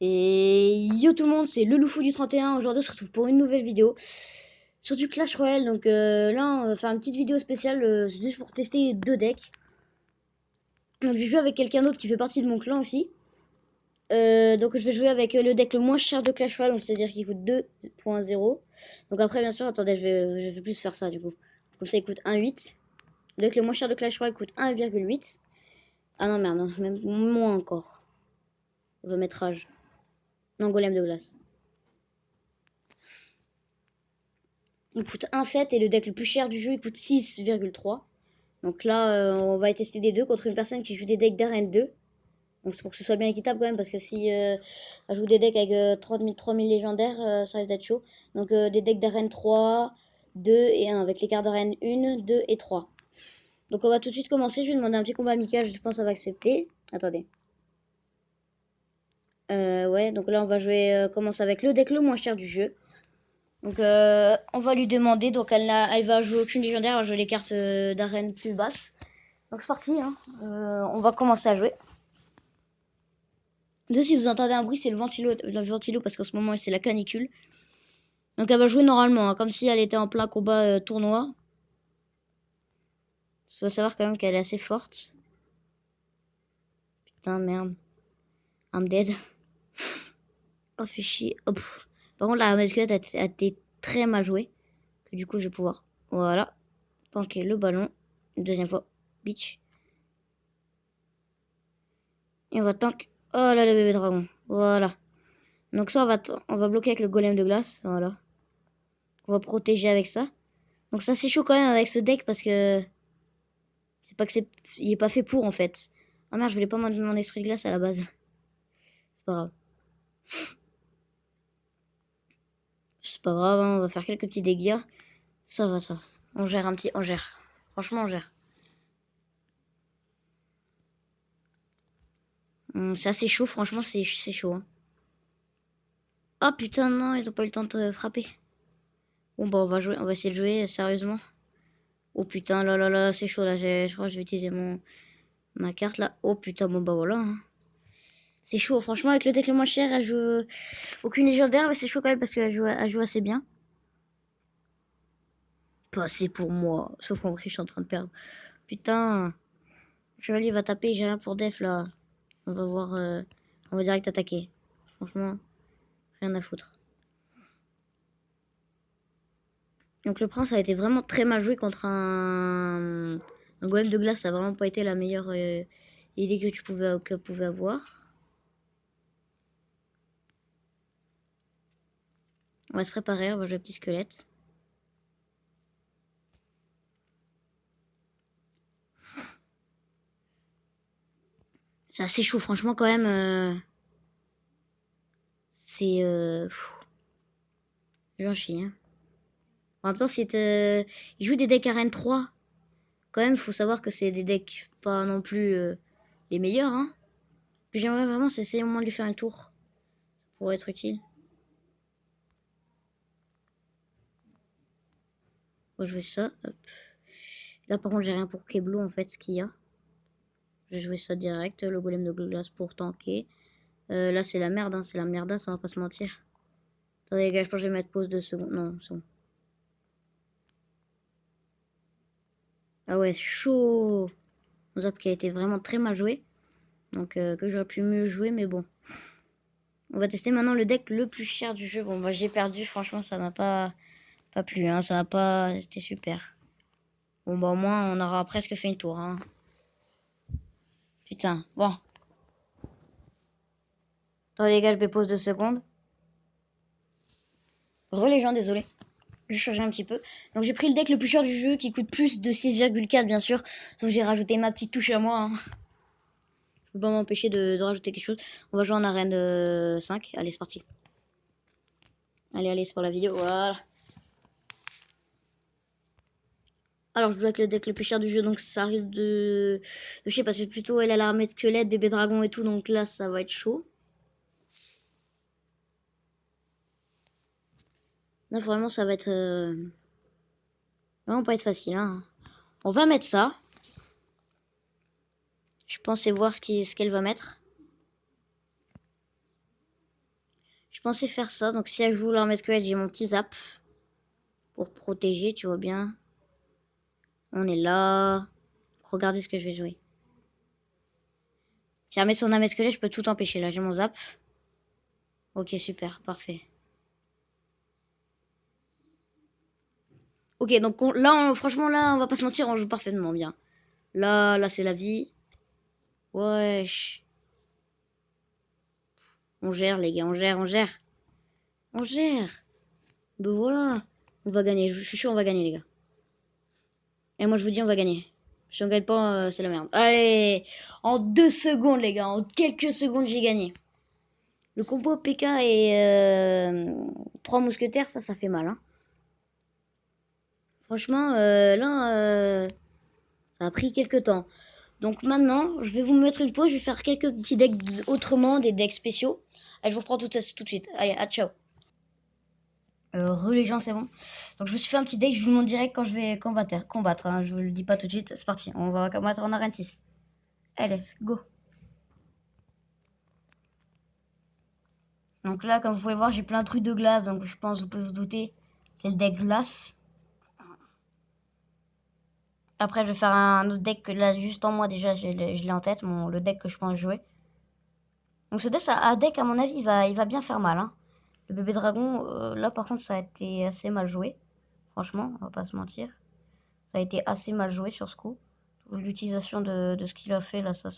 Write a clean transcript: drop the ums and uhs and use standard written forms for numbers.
Et yo tout le monde, c'est le Loufou du 31. Aujourd'hui, on se retrouve pour une nouvelle vidéo sur du Clash Royale. Donc là, on va faire une petite vidéo spéciale juste pour tester deux decks. Donc je joue avec quelqu'un d'autre qui fait partie de mon clan aussi. Donc je vais jouer avec le deck le moins cher de Clash Royale, c'est-à-dire qu'il coûte 2.0. Donc après, bien sûr, attendez, je vais plus faire ça du coup. Comme ça, il coûte 1.8. Le deck le moins cher de Clash Royale coûte 1,8. Ah non, merde, non, même moins encore. On va mettre âge. Non, golem de glace. Il coûte 1,7 et le deck le plus cher du jeu il coûte 6,3. Donc là on va tester des deux contre une personne qui joue des decks d'arène 2. Donc c'est pour que ce soit bien équitable quand même parce que si elle joue des decks avec 3000 légendaires ça risque d'être chaud. Donc des decks d'arène 3, 2 et 1 avec les cartes d'arène 1, 2 et 3. Donc on va tout de suite commencer, je vais demander un petit combat amical, je pense ça va accepter. Attendez. Ouais donc là on va jouer commencer avec le deck le moins cher du jeu. Donc on va lui demander, donc elle va jouer aucune légendaire, elle va jouer les cartes d'arène plus basses. Donc c'est parti, hein. On va commencer à jouer. Déjà si vous entendez un bruit c'est le ventilo parce qu'en ce moment c'est la canicule. Donc elle va jouer normalement, hein, comme si elle était en plein combat tournoi. Il faut savoir quand même qu'elle est assez forte. Putain merde. I'm dead. Oh fait chier. Oh, par contre la mascotte a été très mal jouée. Du coup je vais pouvoir, voilà, panquer le ballon. Une deuxième fois. Bitch. Et on va tank. Oh là le bébé dragon. Voilà. Donc ça on va bloquer avec le golem de glace. Voilà. On va protéger avec ça. Donc ça c'est chaud quand même avec ce deck parce que c'est pas que c'est, il est pas fait pour en fait. Ah merde je voulais pas mon esprit de glace à la base. C'est pas grave. C'est pas grave hein, on va faire quelques petits dégâts. Ça va ça. On gère un petit, on gère. Franchement on gère. C'est assez chaud franchement c'est chaud. Hein. Oh putain non ils ont pas eu le temps de frapper. Bon bah on va essayer de jouer sérieusement. Oh putain, là là là, c'est chaud là. Je crois que je vais utiliser ma carte là. Oh putain, bon bah voilà. Hein. C'est chaud, franchement, avec le deck le moins cher, elle joue aucune légendaire, mais c'est chaud quand même parce qu'elle joue assez bien. Pas assez pour moi, sauf qu'en vrai, je suis en train de perdre. Putain, Chevalier va taper, j'ai rien pour def là. On va voir, on va direct attaquer. Franchement, rien à foutre. Donc le prince a été vraiment très mal joué contre un golem de glace. Ça a vraiment pas été la meilleure idée que tu pouvais avoir. On va se préparer, on va jouer petit squelette. C'est assez chaud, franchement, quand même. C'est... J'en chie, hein. En même temps, il joue des decks arène 3. Quand même, il faut savoir que c'est des decks pas non plus les meilleurs, hein. Puis j'aimerais vraiment essayer au moins de lui faire un tour. Ça pourrait être utile. On va jouer ça. Hop. Là, par contre, j'ai rien pour Keblo, en fait, ce qu'il y a. Je vais jouer ça direct. Le golem de glace pour tanker. Là, c'est la merde, hein. C'est la merdasse, on va pas se mentir. Attendez, les gars, je pense que je vais mettre pause 2 secondes. Non, c'est bon. Ah ouais, chaud. Zap qui a été vraiment très mal joué. Donc que j'aurais pu mieux jouer, mais bon. On va tester maintenant le deck le plus cher du jeu. Bon bah j'ai perdu, franchement ça m'a pas plu, hein. Ça m'a pas... C'était super. Bon bah au moins on aura presque fait une tour, hein. Putain, bon. Attendez les gars, je vais pause 2 secondes. Les gens, désolé. Je changeais un petit peu. Donc j'ai pris le deck le plus cher du jeu qui coûte plus de 6,4 bien sûr. Donc j'ai rajouté ma petite touche à moi. Hein. Je peux pas m'empêcher de rajouter quelque chose. On va jouer en arène 5. Allez, c'est parti. Allez, c'est pour la vidéo. Voilà. Alors, je joue avec le deck le plus cher du jeu, donc ça arrive de... Je sais pas, c'est plutôt elle a l'armée de squelettes, bébé dragon et tout, donc là, ça va être chaud. Là, vraiment, ça va être... Vraiment pas être facile, hein. On va mettre ça. Je pensais voir ce qu'elle va mettre. Je pensais faire ça. Donc si elle joue l'armée squelette, j'ai mon petit zap. Pour protéger, tu vois bien. On est là. Regardez ce que je vais jouer. Si elle met son armée squelette, je peux tout empêcher. Là, j'ai mon zap. Ok, super, parfait. Ok, donc là, franchement, là, on va pas se mentir, on joue parfaitement bien. Là, c'est la vie. Wesh. On gère, les gars, on gère, on gère. On gère. Ben voilà. On va gagner, je suis sûr, on va gagner, les gars. Et moi, je vous dis, on va gagner. Si on gagne pas, c'est la merde. Allez, en 2 secondes, les gars, en quelques secondes, j'ai gagné. Le combo PK et 3 mousquetaires, ça fait mal, hein. Franchement, là, ça a pris quelques temps. Donc maintenant, je vais vous mettre une pause, je vais faire quelques petits decks autrement, des decks spéciaux. Allez, je vous reprends tout de suite. Allez, à ciao. Les gens, c'est bon. Donc je me suis fait un petit deck, je vous le montre direct quand je vais combattre, hein. Je vous le dis pas tout de suite, c'est parti. On va combattre en arène 6. Allez, let's go. Donc là, comme vous pouvez voir, j'ai plein de trucs de glace, donc je pense que vous pouvez vous douter. C'est le deck glace. Après, je vais faire un autre deck que là, juste en moi, déjà, je l'ai en tête, le deck que je pense jouer. Donc ce deck, à mon avis, il va bien faire mal, hein. Le bébé dragon, là, par contre, ça a été assez mal joué. Franchement, on va pas se mentir. Ça a été assez mal joué sur ce coup. L'utilisation de ce qu'il a fait, là, ça